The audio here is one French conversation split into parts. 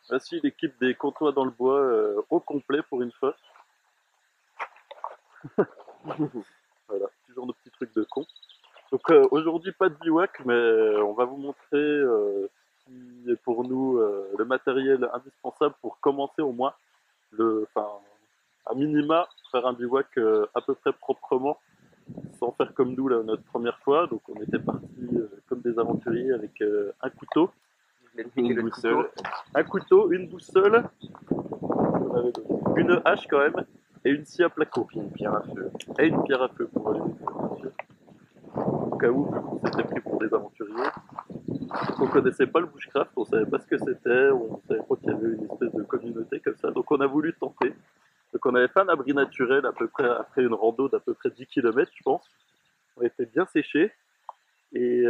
Voici l'équipe des Comtois dans le bois au complet pour une fois. Voilà, toujours nos petits trucs de con. Donc aujourd'hui pas de bivouac, mais on va vous montrer ce qui est pour nous le matériel indispensable pour commencer au moins, enfin à minima, faire un bivouac à peu près proprement, sans faire comme nous là, notre première fois. Donc on était partis comme des aventuriers avec un couteau, Une boussole. un couteau, une boussole, une hache quand même, et une scie à placo. Une pierre à feu. Et une pierre à feu pour aller au cas où, vu qu'on s'était pris pour des aventuriers. On connaissait pas le bushcraft, on savait pas ce que c'était, on savait pas qu'il y avait une espèce de communauté comme ça, donc on a voulu tenter. Donc on avait fait un abri naturel à peu près après une rando d'à peu près 10 km, je pense. On était bien séchés. Et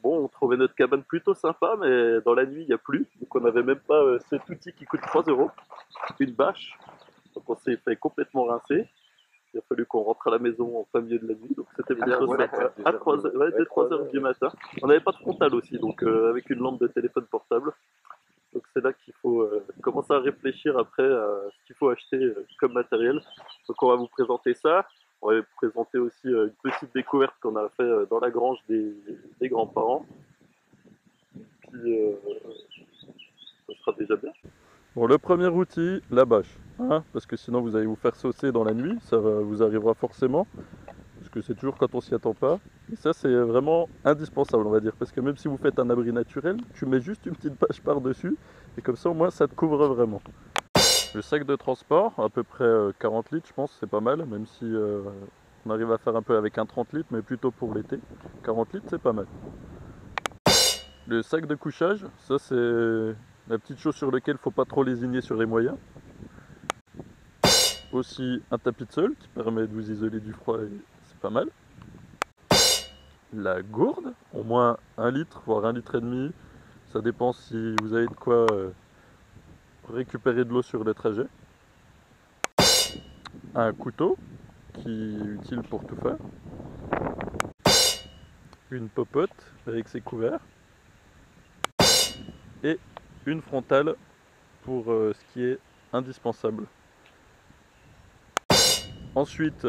bon, on trouvait notre cabane plutôt sympa, mais dans la nuit, il n'y a plus. Donc on n'avait même pas cet outil qui coûte 3 euros, une bâche. Donc on s'est fait complètement rincer. Il a fallu qu'on rentre à la maison en plein milieu de la nuit, donc c'était plutôt sympa. À 3 heures du matin. On n'avait pas de frontal aussi, donc avec une lampe de téléphone portable. Donc c'est là qu'il faut commencer à réfléchir après à ce qu'il faut acheter comme matériel. Donc on va vous présenter ça. On va vous présenter aussi une petite découverte qu'on a fait dans la grange des grands-parents. Puis ça sera déjà bien. Bon, le premier outil, la bâche. Hein, parce que sinon vous allez vous faire saucer dans la nuit, ça vous arrivera forcément. Parce que c'est toujours quand on s'y attend pas. Et ça c'est vraiment indispensable on va dire. Parce que même si vous faites un abri naturel, tu mets juste une petite bâche par-dessus. Et comme ça au moins ça te couvre vraiment. Le sac de transport, à peu près 40 litres je pense, c'est pas mal. Même si on arrive à faire un peu avec un 30 litres, mais plutôt pour l'été. 40 litres c'est pas mal. Le sac de couchage, ça c'est la petite chose sur laquelle il ne faut pas trop lésigner sur les moyens. Aussi un tapis de sol qui permet de vous isoler du froid et c'est pas mal. La gourde, au moins 1 litre, voire 1 litre et demi. Ça dépend si vous avez de quoi récupérer de l'eau sur le trajet. Un couteau qui est utile pour tout faire. Une popote avec ses couverts. Et une frontale pour ce qui est indispensable. Ensuite,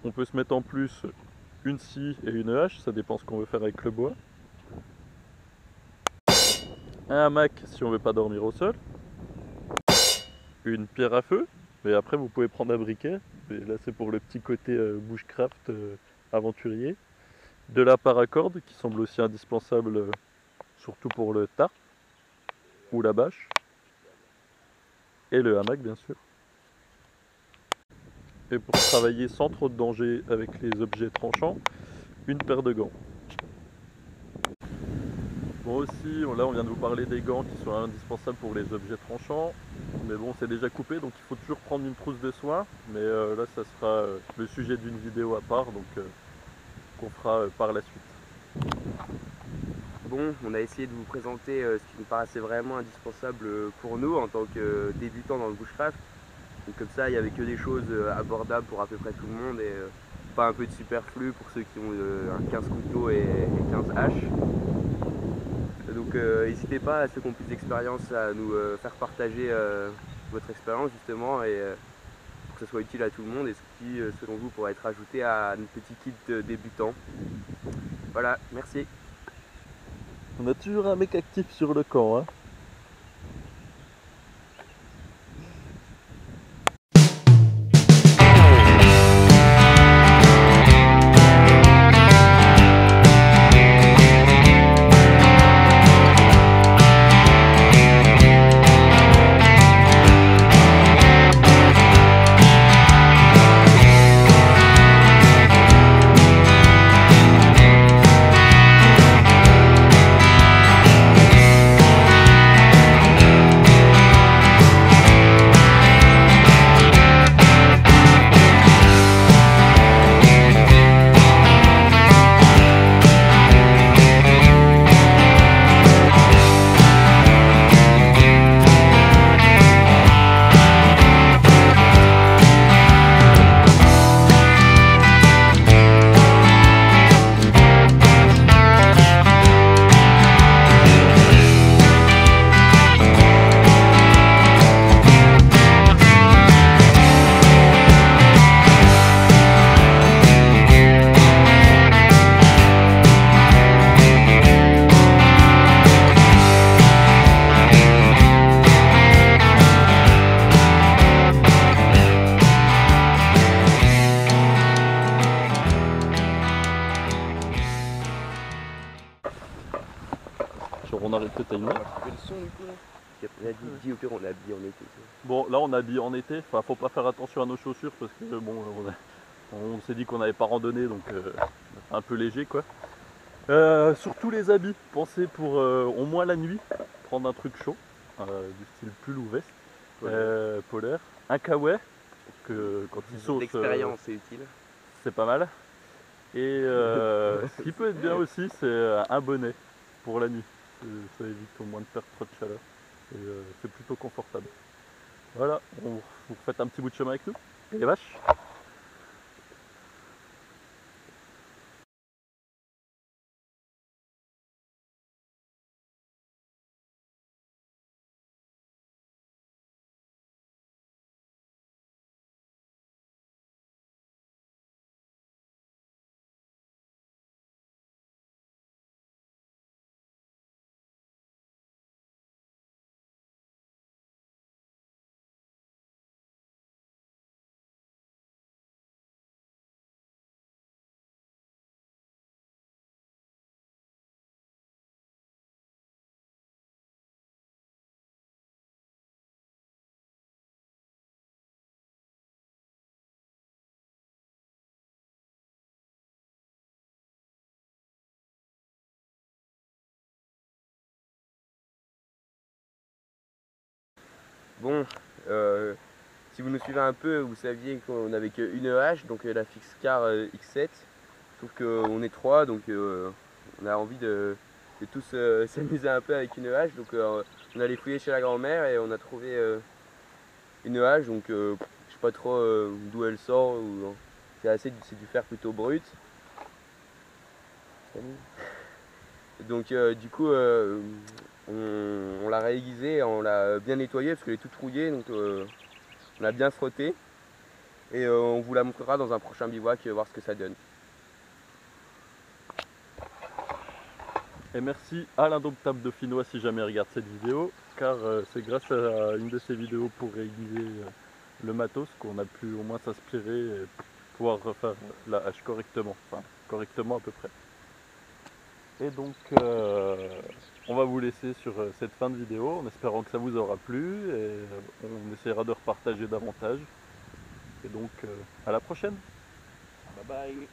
on peut se mettre en plus une scie et une hache, ça dépend ce qu'on veut faire avec le bois. Un hamac si on veut pas dormir au sol. Une pierre à feu, mais après vous pouvez prendre un briquet. Mais là c'est pour le petit côté bushcraft aventurier. De la paracorde qui semble aussi indispensable surtout pour le tarp ou la bâche. Et le hamac bien sûr. Et pour travailler sans trop de danger avec les objets tranchants, une paire de gants. Bon aussi, là on vient de vous parler des gants qui sont indispensables pour les objets tranchants. Mais bon, c'est déjà coupé, donc il faut toujours prendre une trousse de soin. Mais là, ça sera le sujet d'une vidéo à part, donc qu'on fera par la suite. Bon, on a essayé de vous présenter ce qui nous paraissait vraiment indispensable pour nous en tant que débutants dans le bushcraft. Donc comme ça, il n'y avait que des choses abordables pour à peu près tout le monde et pas un peu de superflu pour ceux qui ont 15 couteaux et 15 haches. Donc n'hésitez pas à ceux qui ont plus d'expérience à nous faire partager votre expérience justement et pour que ce soit utile à tout le monde et ce qui selon vous pourrait être ajouté à notre petit kit débutant. Voilà, merci. On a toujours un mec actif sur le camp, hein. été? On a dit au pire on est habillé en été. Bon, là on est habillé en été, enfin faut pas faire attention à nos chaussures parce que bon, on s'est dit qu'on n'avait pas randonné donc un peu léger quoi. Surtout les habits, pensez pour au moins la nuit, prendre un truc chaud, du style pull ou veste, polaire, un kawaii, que quand il sauce, L'expérience est utile. c'est pas mal. Et ce qui peut être bien aussi, c'est un bonnet pour la nuit. Ça évite au moins de perdre trop de chaleur. Et c'est plutôt confortable. Voilà, vous faites un petit bout de chemin avec nous. Et les vaches. Bon, si vous nous suivez un peu, vous saviez qu'on n'avait qu'une hache, donc la Fixcar X7. Sauf qu'on est trois, donc on a envie de tous s'amuser un peu avec une hache. Donc on est allé fouiller chez la grand-mère et on a trouvé une hache. Donc je sais pas trop d'où elle sort. C'est du fer plutôt brut. Donc du coup on l'a réaiguisée, on l'a bien nettoyée parce qu'elle est toute rouillée, donc on a bien frotté et on vous la montrera dans un prochain bivouac, voir ce que ça donne. Et merci à l'Indomptable Dauphinois si jamais il regarde cette vidéo, car c'est grâce à une de ces vidéos pour réaiguiser le matos qu'on a pu au moins s'inspirer et pouvoir refaire la hache correctement, enfin correctement à peu près. Et donc on va vous laisser sur cette fin de vidéo en espérant que ça vous aura plu et on essaiera de repartager davantage. Et donc à la prochaine. Bye bye.